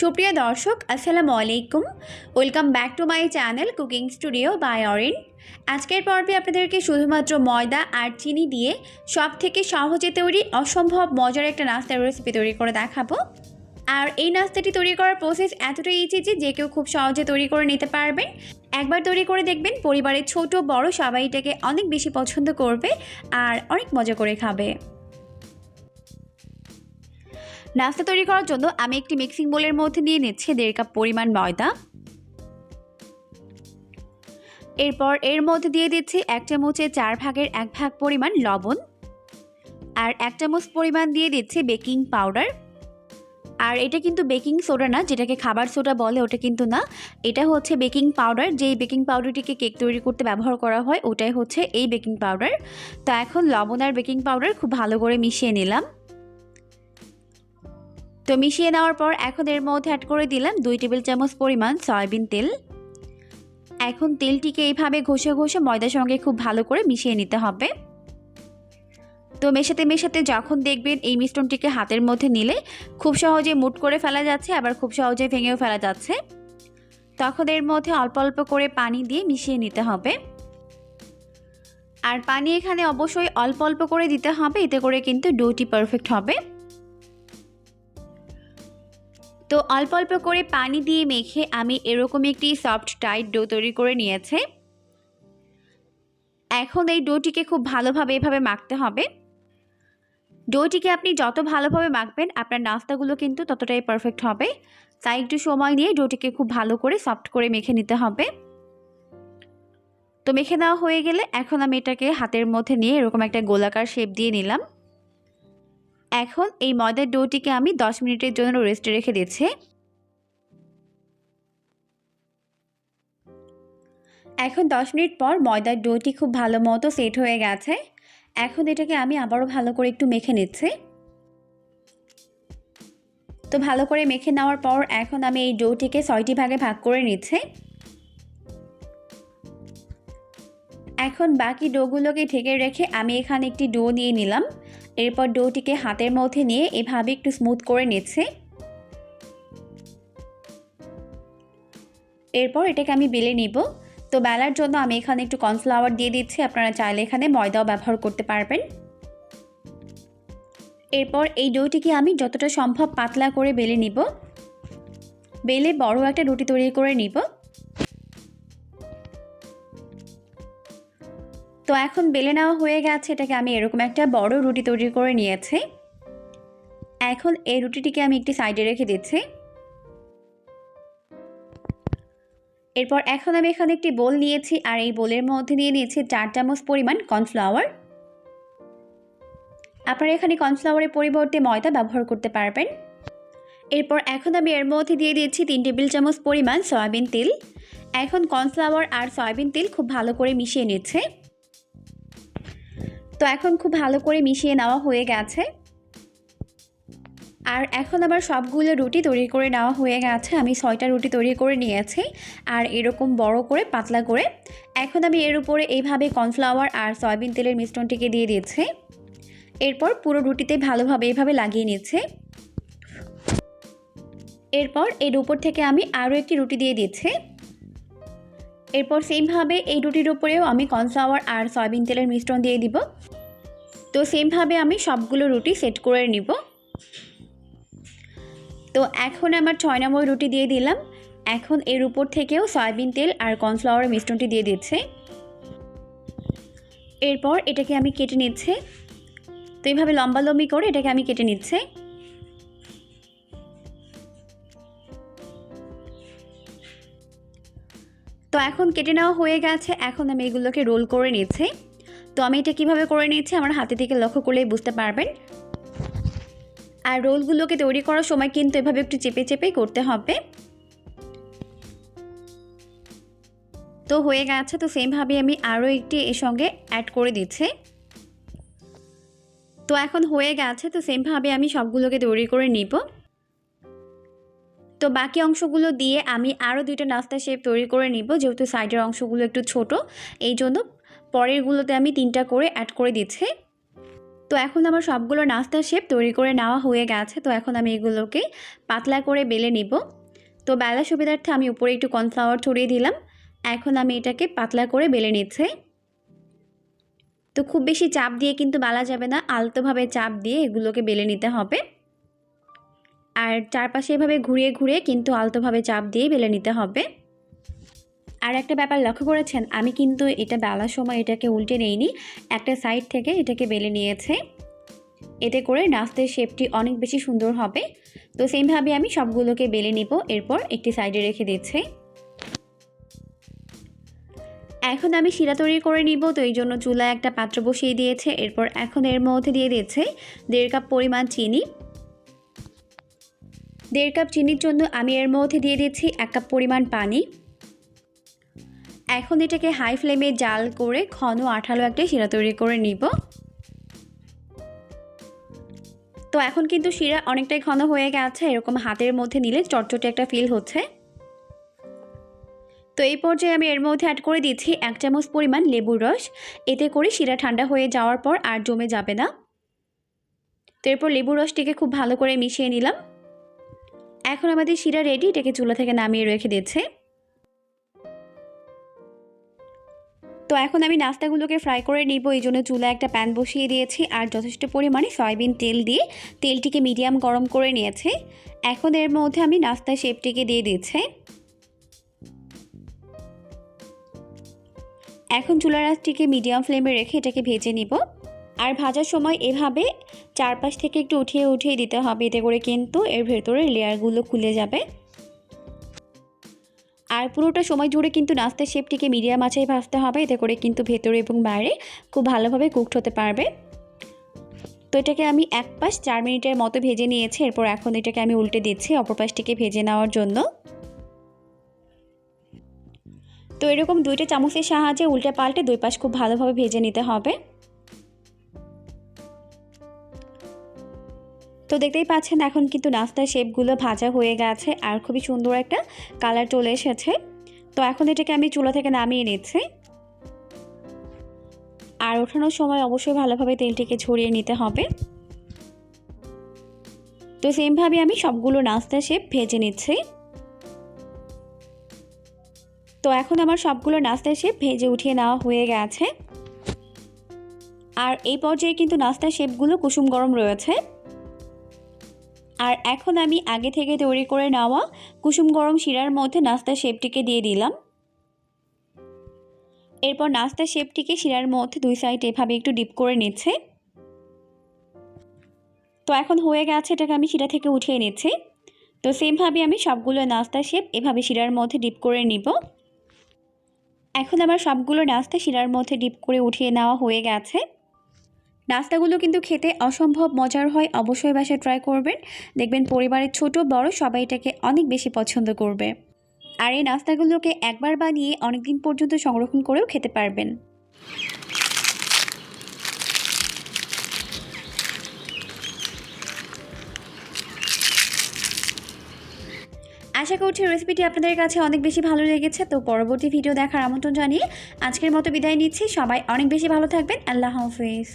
সুপ্রিয় দর্শক আসসালামু আলাইকুম। Welcome back to my channel cooking studio by Arin. আজকের পর্বে আপনাদেরকে শুধুমাত্র ময়দা আর চিনি দিয়ে সবথেকে সহজে তৈরি অসম্ভব মজার একটা নাস্তার রেসিপি তৈরি করে দেখাবো। আর এই নাস্তাটি তৈরি করার প্রসেস এতটাই ইজি যে কেউ খুব সহজে তৈরি করে নিতে পারবেন। একবার তৈরি করে দেখবেন, পরিবারের ছোট বড় সবাই এটাকে অনেক বেশি পছন্দ করবে আর অনেক মজা করে খাবে। নাস্তা তৈরি করার জন্য আমি একটি মিক্সিং বোলের মধ্যে নিয়ে নিচ্ছি 1.5 কাপ পরিমাণ ময়দা। এরপর এর মধ্যে দিয়ে দিচ্ছি 1 চামচের 4 ভাগের 1 ভাগ পরিমাণ লবণ, আর 1 চামচ পরিমাণ দিয়ে দিচ্ছি বেকিং পাউডার। আর এটা কিন্তু বেকিং সোডা না, যেটাকে খাবার সোডা বলে, ওটা কিন্তু না, এটা হচ্ছে বেকিং পাউডার। যেই বেকিং পাউডারটিকে কেক তৈরি করতে ব্যবহার করা হয় ওটাই হচ্ছে এই বেকিং পাউডার। তো এখন লবণ আর বেকিং পাউডার খুব ভালো করে মিশিয়ে নিলাম। তো মিশিয়ে নেওয়ার পর এখন এর মধ্যে অ্যাড করে দিলাম 2 টেবিল চামচ পরিমাণ সয়াবিন তেল। এখন তেলটিকে এইভাবে ঘষে ঘষে ময়দার সঙ্গে খুব ভালো করে মিশিয়ে নিতে হবে। তো মেশাতে মেশাতে যখন দেখবেন এই মিশ্রণটিকে হাতের মধ্যে নিলে খুব সহজে মুট করে ফেলা যাচ্ছে, আবার খুব সহজে ভেঙেও ফেলা যাচ্ছে, তখন এর মধ্যে অল্প অল্প করে পানি দিয়ে মিশিয়ে নিতে হবে। আর পানি এখানে অবশ্যই অল্প অল্প করে দিতে হবে, এতে করে কিন্তু ডোটি পারফেক্ট হবে। তো অল্প অল্প করে পানি দিয়ে মেখে আমি এরকম একটি সফট টাইট ডো তৈরি করে নিয়েছি। এখন এই ডোটিকে খুব ভালোভাবে এভাবে মাখতে হবে। ডোটিকে আপনি যত ভালোভাবে মাখবেন আপনার নাস্তাগুলো কিন্তু ততটাই পারফেক্ট হবে। তাই একটু সময় নিয়ে ডোটিকে খুব ভালো করে সফট করে মেখে নিতে হবে। তো মেখে নেওয়া হয়ে গেলে এখন আমি এটাকে হাতের মধ্যে নিয়ে এরকম একটা গোলাকার শেপ দিয়ে নিলাম। এখন এই ময়দার ডোটিকে আমি 10 মিনিটের জন্য রেস্টে রেখে দিচ্ছি। এখন 10 মিনিট পর ময়দার ডোটি খুব ভালো মতো সেট হয়ে গেছে। এখন এটাকে আমি আবারও ভালো করে একটু মেখে নিচ্ছি। তো ভালো করে মেখে নেওয়ার পর এখন আমি এই ডোটিকে 6টি ভাগে ভাগ করে নিচ্ছি। এখন বাকি ডোগুলোকে ঢেকে রেখে আমি এখানে একটি ডো নিয়ে নিলাম। এরপর ডোটিকে হাতের মধ্যে নিয়ে এভাবে একটু স্মুথ করে নিচ্ছি। এরপর এটাকে আমি বেলে নিব। তো বেলার জন্য আমি এখানে একটু কর্নফ্লাওয়ার দিয়ে দিচ্ছি, আপনারা চাইলে এখানে ময়দাও ব্যবহার করতে পারবেন। এরপর এই ডোটিকে আমি যতটা সম্ভব পাতলা করে বেলে নিব, বেলে বড় একটা রুটি তৈরি করে নিব। তো এখন বেলে নেওয়া হয়ে গেছে, এটাকে আমি এরকম একটা বড় রুটি তৈরি করে নিয়েছি। এখন এই রুটিটিকে আমি একটি সাইডে রেখে দিচ্ছি। এরপর এখন আমি এখানে একটি বোল নিয়েছি, আর এই বোলের মধ্যে দিয়ে নিয়েছি 4 চামচ পরিমাণ কর্নফ্লাওয়ার। আপনারা এখানে কর্নফ্লাওয়ারের পরিবর্তে ময়দা ব্যবহার করতে পারবেন। এরপর এখন আমি এর মধ্যে দিয়ে দিয়েছি 3 টেবিল চামচ পরিমাণ সয়াবিন তেল। এখন কর্নফ্লাওয়ার আর সয়াবিন তেল খুব ভালো করে মিশিয়ে নিচ্ছে। তো এখন খুব ভালো করে মিশিয়ে নেওয়া হয়ে গেছে। আর এখন আবার সবগুলো রুটি তৈরি করে নেওয়া হয়ে গেছে। আমি 6টা রুটি তৈরি করে নিয়েছি, আর এরকম বড় করে পাতলা করে। এখন আমি এর উপরে এইভাবে কর্নফ্লাওয়ার আর সয়াবিন তেলের মিশ্রণটিকে দিয়ে দিয়েছি। এরপর পুরো রুটিতে ভালোভাবে এইভাবে লাগিয়ে নিচ্ছে। এরপর এর উপর থেকে আমি আরও একটি রুটি দিয়ে দিচ্ছি। এরপর সেমভাবে এই রুটির উপরেও আমি কর্নফ্লাওয়ার আর সয়াবিন তেলের মিশ্রণ দিয়ে দিব। তো সেমভাবে আমি সবগুলো রুটি সেট করে নিব। তো এখন আমার 6 নম্বর রুটি দিয়ে দিলাম। এখন এর উপর থেকেও সয়াবিন তেল আর কর্নফ্লাওয়ারের মিশ্রণটি দিয়ে দিচ্ছি। এরপর এটাকে আমি কেটে নিচ্ছি। তো এইভাবে লম্বালম্বি করে এটাকে আমি কেটে নিচ্ছি। তো এখন কেটে নেওয়া হয়ে গেছে। এখন আমি এগুলোকে রোল করে নিচ্ছি। তো আমি এটা কীভাবে করে নিচ্ছি আমার হাতে থেকে লক্ষ্য করলেই বুঝতে পারবেন। আর রোলগুলোকে তৈরি করার সময় কিন্তু এভাবে একটু চেপে চেপেই করতে হবে। তো হয়ে গেছে। তো সেমভাবে আমি আরও একটি এর সঙ্গে অ্যাড করে দিচ্ছি। তো এখন হয়ে গেছে। তো সেমভাবে আমি সবগুলোকে তৈরি করে নিব। তো বাকি অংশগুলো দিয়ে আমি আরও 2টা নাস্তা শেপ তৈরি করে নিব, যেহেতু সাইডের অংশগুলো একটু ছোট, এই জন্য পরেরগুলোতে আমি 3টা করে অ্যাড করে দিচ্ছি। তো এখন আমার সবগুলো নাস্তার শেপ তৈরি করে নেওয়া হয়ে গেছে। তো এখন আমি এগুলোকে পাতলা করে বেলে নিব। তো বেলার সুবিধার্থে আমি উপরে একটু কর্নফ্লাওয়ার ছড়িয়ে দিলাম। এখন আমি এটাকে পাতলা করে বেলে নিচ্ছি। তো খুব বেশি চাপ দিয়ে কিন্তু বেলা যাবে না, আলতোভাবে চাপ দিয়ে এগুলোকে বেলে নিতে হবে। আর চারপাশে এভাবে ঘুরিয়ে ঘুরিয়ে কিন্তু আলতোভাবে চাপ দিয়ে বেলে নিতে হবে। আর একটা ব্যাপার লক্ষ্য করেছেন, আমি কিন্তু এটা বেলার সময় এটাকে উল্টে নেইনি, একটা সাইড থেকে এটাকে বেলে নিয়েছে। এতে করে নাস্তার শেপটি অনেক বেশি সুন্দর হবে। তো সেমভাবে আমি সবগুলোকে বেলে নিব, এরপর একটি সাইডে রেখে দিচ্ছি। এখন আমি শিরা তৈরি করে নিব। তো এই জন্য চুলায় একটা পাত্র বসিয়ে দিয়েছে। এরপর এখন এর মধ্যে দিয়ে দিচ্ছে 1.5 কাপ পরিমাণ চিনি। 1.5 কাপ চিনির জন্য আমি এর মধ্যে দিয়ে দিচ্ছি 1 কাপ পরিমাণ পানি। এখন এটাকে হাই ফ্লেমে জাল করে ঘন আঠালো একটা শিরা তৈরি করে নিব। তো এখন কিন্তু শিরা অনেকটাই ঘন হয়ে গেছে, এরকম হাতের মধ্যে নিলে চটচটে একটা ফিল হচ্ছে। তো এই পর্যায়ে আমি এর মধ্যে অ্যাড করে দিচ্ছি 1 চামচ পরিমাণ লেবুর রস। এতে করে শিরা ঠান্ডা হয়ে যাওয়ার পর আর জমে যাবে না। তো এরপর লেবুর রসটিকে খুব ভালো করে মিশিয়ে নিলাম। এখন আমাদের শিরা রেডি, এটাকে চুলা থেকে নামিয়ে রেখে দিচ্ছি। তো এখন আমি নাস্তাগুলোকে ফ্রাই করে নিব, এই জন্য চুলায় একটা প্যান বসিয়ে দিয়েছি আর যথেষ্ট পরিমাণে সয়াবিন তেল দিয়ে তেলটিকে মিডিয়াম গরম করে নিয়েছি। এখন এর মধ্যে আমি নাস্তার শেপটিকে দিয়ে দিচ্ছি। এখন চুলার আঁচটিকে মিডিয়াম ফ্লেমে রেখে এটাকে ভেজে নিব। আর ভাজার সময় এভাবে চারপাশ থেকে একটু উঠিয়ে উঠিয়ে দিতে হবে, এতে করে কিন্তু এর ভেতরে লেয়ারগুলো খুলে যাবে। আর পুরোটা সময় জুড়ে কিন্তু নাস্তার শেপটিকে মিডিয়াম আঁচেই ভাজতে হবে, এতে করে কিন্তু ভেতরে এবং বাইরে খুব ভালোভাবে কুকড হতে পারবে। তো এটাকে আমি এক পাশ 4 মিনিটের মতো ভেজে নিয়েছি। এরপর এখন এটাকে আমি উল্টে দিচ্ছি অপর পাশটিকে ভেজে নেওয়ার জন্য। তো এরকম 2টা চামচের সাহায্যে উল্টে পাল্টে 2 পাশ খুব ভালোভাবে ভেজে নিতে হবে। তো দেখতেই পাচ্ছেন এখন কিন্তু নাস্তার শেপগুলো ভাজা হয়ে গেছে আর খুবই সুন্দর একটা কালার চলে এসেছে। তো এখন এটাকে আমি চুলা থেকে নামিয়ে নিচ্ছি। আর ওঠানোর সময় অবশ্যই ভালোভাবে তেলটিকে ছড়িয়ে নিতে হবে। তো সেমভাবে আমি সবগুলো নাস্তার শেপ ভেজে নিচ্ছি। তো এখন আমার সবগুলো নাস্তার শেপ ভেজে উঠিয়ে নেওয়া হয়ে গেছে। আর এই পর্যায়ে কিন্তু নাস্তার শেপগুলো কুসুম গরম রয়েছে। আর এখন আমি আগে থেকে তৈরি করে নেওয়া কুসুম গরম শিরার মধ্যে নাস্তার শেপটিকে দিয়ে দিলাম। এরপর নাস্তার শেপটিকে শিরার মধ্যে 2 সাইড এভাবে একটু ডিপ করে নিচ্ছে। তো এখন হয়ে গেছে, এটাকে আমি শিরা থেকে উঠিয়ে নিচ্ছি। তো সেমভাবে আমি সবগুলো নাস্তার শেপ এভাবে শিরার মধ্যে ডিপ করে নিব। এখন আমার সবগুলো নাস্তা শিরার মধ্যে ডিপ করে উঠিয়ে নেওয়া হয়ে গেছে। নাস্তাগুলো কিন্তু খেতে অসম্ভব মজার হয়, অবশ্যই বাসায় ট্রাই করবেন। দেখবেন পরিবারের ছোট বড় সবাই এটাকে অনেক বেশি পছন্দ করবে। আর এই নাস্তাগুলোকে একবার বানিয়ে অনেক দিন পর্যন্ত সংরক্ষণ করেও খেতে পারবেন। আশা করছি রেসিপিটি আপনাদের কাছে অনেক বেশি ভালো লেগেছে। তো পরবর্তী ভিডিও দেখার আমন্ত্রণ জানিয়ে আজকের মতো বিদায় নিচ্ছি। সবাই অনেক বেশি ভালো থাকবেন। আল্লাহ হাফেজ।